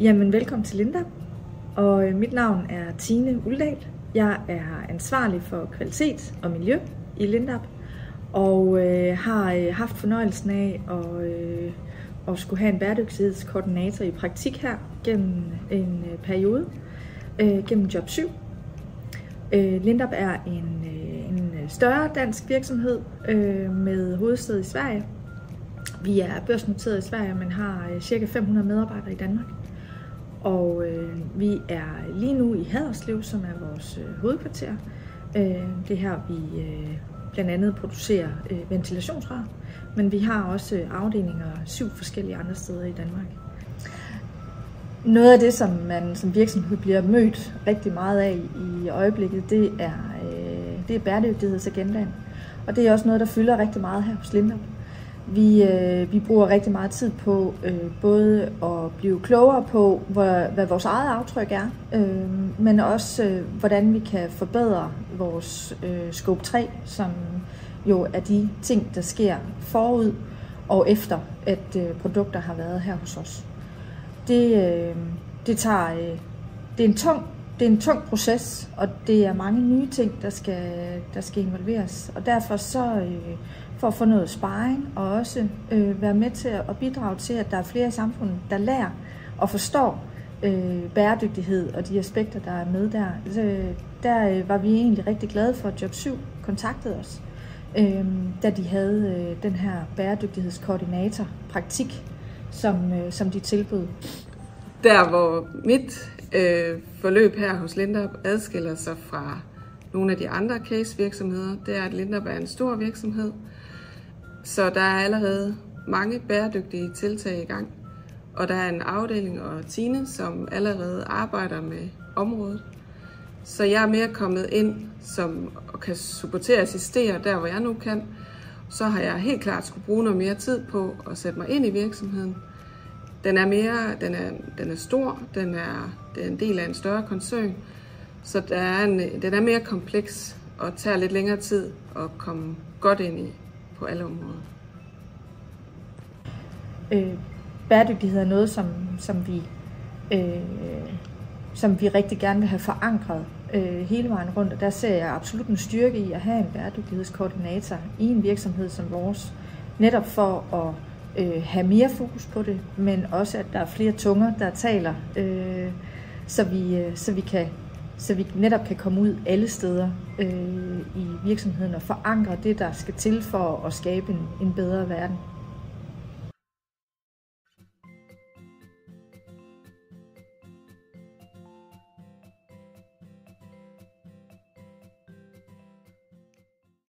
Jamen, velkommen til Lindab, og mit navn er Tine Uldal. Jeg er ansvarlig for kvalitet og miljø i Lindab, og har haft fornøjelsen af at skulle have en bæredygtighedskoordinator i praktik her gennem en periode, gennem Job 7. Lindab er en større dansk virksomhed med hovedsæde i Sverige. Vi er børsnoteret i Sverige, men har ca. 500 medarbejdere i Danmark. Og vi er lige nu i Haderslev, som er vores hovedkvarter. Det er her, vi blandt andet producerer ventilationsrør, men vi har også afdelinger 7 forskellige andre steder i Danmark. Noget af det, som man som virksomhed bliver mødt rigtig meget af i øjeblikket, det er bæredygtighedsagendaen. Og det er også noget, der fylder rigtig meget her hos Lindab. Vi bruger rigtig meget tid på både at blive klogere på, hvad vores eget aftryk er, men også hvordan vi kan forbedre vores scope 3, som jo er de ting, der sker forud og efter, at produkter har været her hos os. Det er en tung proces, og det er mange nye ting, der skal involveres. Og derfor så for at få noget sparring og også være med til at bidrage til, at der er flere i samfundet, der lærer og forstår bæredygtighed og de aspekter, der er med der. Der var vi egentlig rigtig glade for, at Job 7 kontaktede os, da de havde den her bæredygtighedskoordinator praktik, som de tilbød. Der hvor mit forløb her hos Lindab adskiller sig fra nogle af de andre case-virksomheder, det er, at Lindab er en stor virksomhed, så der er allerede mange bæredygtige tiltag i gang. Og der er en afdeling og Tine, som allerede arbejder med området. Så jeg er mere kommet ind og kan supportere og assistere der, hvor jeg nu kan. Så har jeg helt klart skulle bruge noget mere tid på at sætte mig ind i virksomheden. Den er stor, det er en del af en større koncern, så den er mere kompleks og tager lidt længere tid at komme godt ind i på alle områder. Bæredygtighed er noget, som vi rigtig gerne vil have forankret hele vejen rundt, og der ser jeg absolut en styrke i at have en bæredygtighedskoordinator i en virksomhed som vores, netop for at have mere fokus på det, men også at der er flere tunger, der taler, så vi netop kan komme ud alle steder i virksomheden og forankre det, der skal til for at skabe en bedre verden.